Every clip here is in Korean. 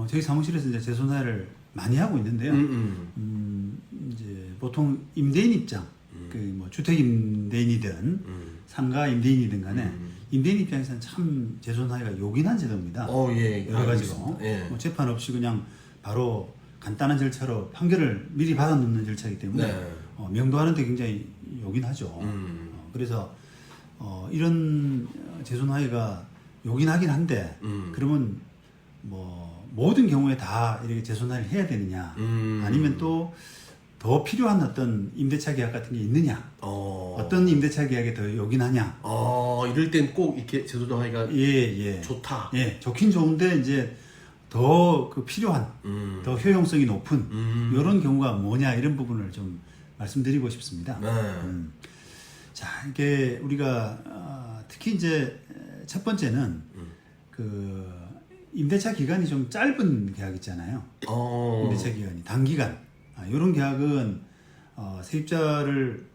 저희 사무실에서 이제 재소나를 많이 하고 있는데요. 이제 보통 임대인 입장, 그 뭐 주택 임대인이든 상가 임대인이든 간에 임대인 입장에서는 참 재소나가 요긴한 제도입니다. 예, 여러 가지로 예. 뭐 재판 없이 그냥 바로 간단한 절차로 판결을 미리 받아놓는 절차이기 때문에 네. 명도하는데 굉장히 요긴하죠. 그래서 이런 재소나가 요긴하긴 한데 그러면 뭐 모든 경우에 다 이렇게 재소나를 해야 되느냐 아니면 또 더 필요한 어떤 임대차 계약 같은 게 있느냐 어떤 임대차 계약이 더 요긴하냐 이럴 땐 꼭 이렇게 재소정하기가 예. 좋다. 예, 좋긴 좋은데 이제 더 그 필요한 더 효용성이 높은 이런 경우가 뭐냐 이런 부분을 좀 말씀드리고 싶습니다. 네. 자, 이게 우리가 특히 이제 첫 번째는 그 임대차 기간이 좀 짧은 계약 있잖아요. 임대차 기간이 단기간 이런 계약은 세입자를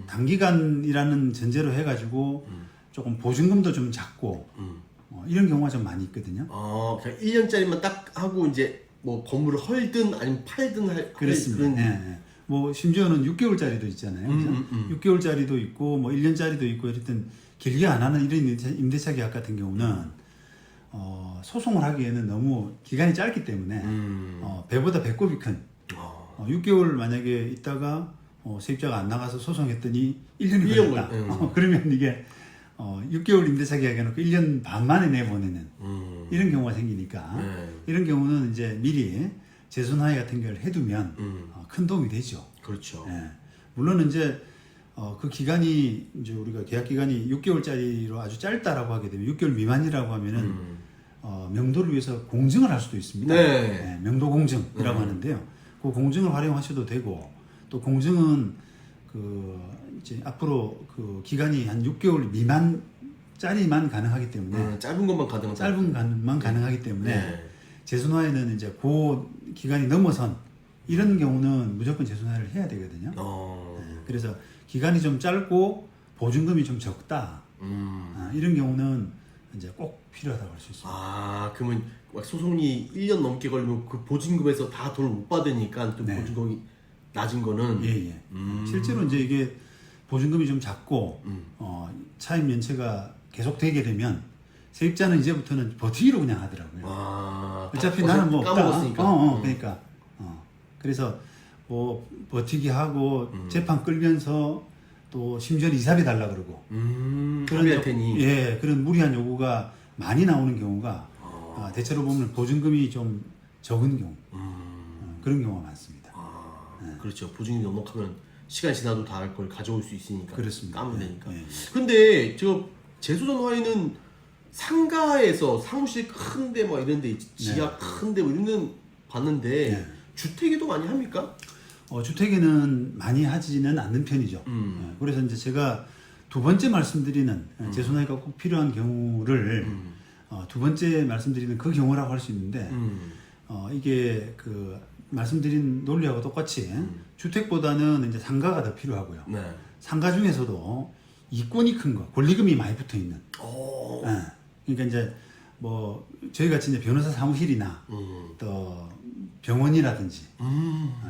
단기간이라는 전제로 해가지고 조금 보증금도 좀 작고 이런 경우가 좀 많이 있거든요. 그냥 1년짜리만 딱 하고 이제 뭐 건물을 헐든 아니면 팔든 할 그렇습니다. 그런 예. 뭐 심지어는 6개월짜리도 있잖아요. 그죠? 6개월짜리도 있고 뭐 1년짜리도 있고 이랬든 길게 안 하는 이런 임대차 계약 같은 경우는 소송을 하기에는 너무 기간이 짧기 때문에 배보다 배꼽이 큰 6개월 만약에 있다가 세입자가 안 나가서 소송했더니 1년이 걸렸다. 그러면 이게 6개월 임대차 계약해놓고 1년 반 만에 내보내는 이런 경우가 생기니까 이런 경우는 이제 미리 재소나위 같은 걸 해두면 큰 도움이 되죠. 그렇죠. 예. 물론 이제 그 기간이 이제 우리가 계약 기간이 6개월짜리로 아주 짧다라고 하게 되면 6개월 미만이라고 하면은 명도를 위해서 공증을 할 수도 있습니다. 네. 예, 명도 공증이라고 하는데요. 그 공증을 활용하셔도 되고 또 공증은 그 이제 앞으로 그 기간이 한 6개월 미만짜리만 가능하기 때문에 짧은 것만 가능하다. 짧은 간만 가능하기 때문에 재소나에는 이제 그 기간이 넘어선 이런 경우는 무조건 재소나를 해야 되거든요. 그래서 기간이 좀 짧고 보증금이 좀 적다. 이런 경우는 이제 꼭 필요하다고 할 수 있습니다. 그러면 막 소송이 1년 넘게 걸리면 그 보증금에서 다 돈을 못 받으니까 또 보증금이 낮은 거는 예. 실제로 이제 이게 보증금이 좀 작고 차임 연체가 계속 되게 되면 세입자는 이제부터는 버티기로 그냥 하더라고요. 어차피 나는 뭐 없다. 까먹었으니까. 그러니까 그래서 뭐 버티기 하고 재판 끌면서 또 심지어는 이사비 달라 그러고 그런 테니. 예, 그런 무리한 요구가 많이 나오는 경우가 대체로 보면 보증금이 좀 적은 경우 그런 경우가 많습니다. 그렇죠. 보증금이 넉넉하면 시간 지나도 다 할 걸 가져올 수 있으니까. 그렇습니다. 까면 되니까. 예. 근데 저 재소전화에는 상가에서 사무실 큰데 뭐 이런데 지하 큰데 뭐 이런 데는 봤는데 주택에도 많이 합니까? 주택에는 많이 하지는 않는 편이죠. 그래서 이제 제가 두 번째 말씀드리는 재소나가 꼭 필요한 경우를 두 번째 말씀드리는 그 경우라고 할 수 있는데 이게 그 말씀드린 논리하고 똑같이 주택보다는 이제 상가가 더 필요하고요. 상가 중에서도 이권이 큰 거, 권리금이 많이 붙어 있는. 그러니까 이제 뭐 저희 같이 이제 변호사 사무실이나 또 병원이라든지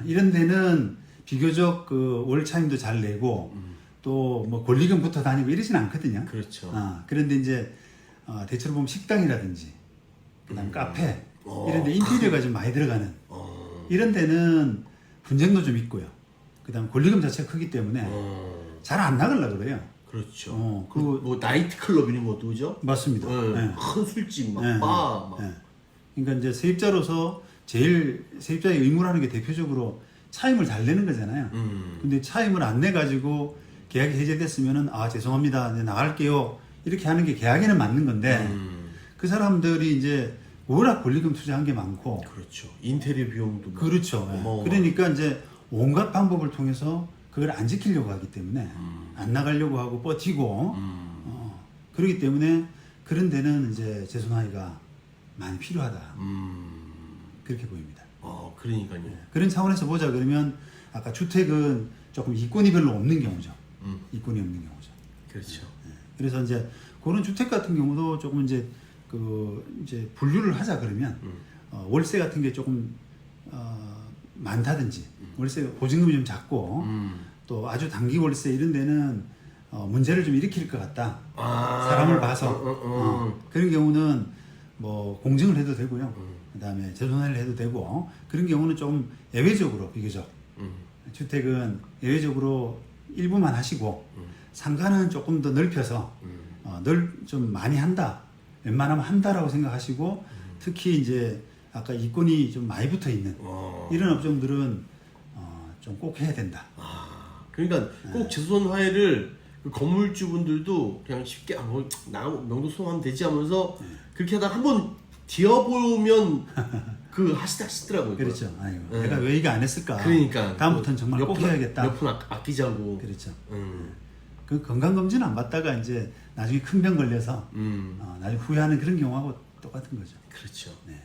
이런 데는 비교적 그 월 차임도 잘 내고 또 뭐 권리금 붙어 다니고 이러진 않거든요. 그렇죠. 그런데 이제 대체로 보면 식당이라든지 그다음 카페 이런 데 인테리어가 좀 많이 들어가는 이런 데는 분쟁도 좀 있고요. 그다음 권리금 자체가 크기 때문에 잘 안 나가려고 그래요. 그렇죠. 뭐 나이트 클럽 이런 것도 그죠? 맞습니다. 큰 술집 막 그러니까 이제 세입자로서 제일 세입자의 의무라는 게 대표적으로 차임을 잘 내는 거잖아요. 근데 차임을 안 내 가지고 계약이 해제됐으면은 죄송합니다, 이제 나갈게요 이렇게 하는 게 계약에는 맞는 건데 그 사람들이 이제 워낙 권리금 투자한 게 많고 그렇죠. 인테리어 비용도 그렇죠. 그러니까 이제 온갖 방법을 통해서 그걸 안 지키려고 하기 때문에 안 나가려고 하고 버티고 그렇기 때문에 그런 데는 이제 재소나위가 많이 필요하다. 그렇게 보입니다. 그러니까요. 그런 차원에서 보자 그러면 아까 주택은 조금 이권이 별로 없는 경우죠. 이권이 없는 경우죠. 그렇죠. 그래서 이제 그런 주택 같은 경우도 조금 이제 이제 분류를 하자 그러면 월세 같은 게 조금 많다든지 월세 보증금이 좀 작고 또 아주 단기 월세 이런 데는 문제를 좀 일으킬 것 같다. 사람을 봐서 그런 경우는 뭐 공증을 해도 되고요. 그다음에 재손해를 해도 되고 그런 경우는 좀 예외적으로 비교적 주택은 예외적으로 일부만 하시고 상가는 조금 더 넓혀서 좀 많이 한다. 웬만하면 한다라고 생각하시고 특히 이제 아까 이권이 좀 많이 붙어 있는 이런 업종들은 좀 꼭 해야 된다. 그러니까 꼭 재소전 화해를 그 건물주분들도 그냥 쉽게 명도 소송하면 되지 하면서 그렇게 하다가 한번 뒤어보면 하시더라고요. 그렇죠. 아이고, 내가 왜 이거 안 했을까? 그러니까 다음부터는 정말 꼭 해야겠다. 몇 푼 아끼자고. 그렇죠. 그 건강검진 안 받다가 이제 나중에 큰 병 걸려서 나중에 후회하는 그런 경우하고 똑같은 거죠. 그렇죠. 네.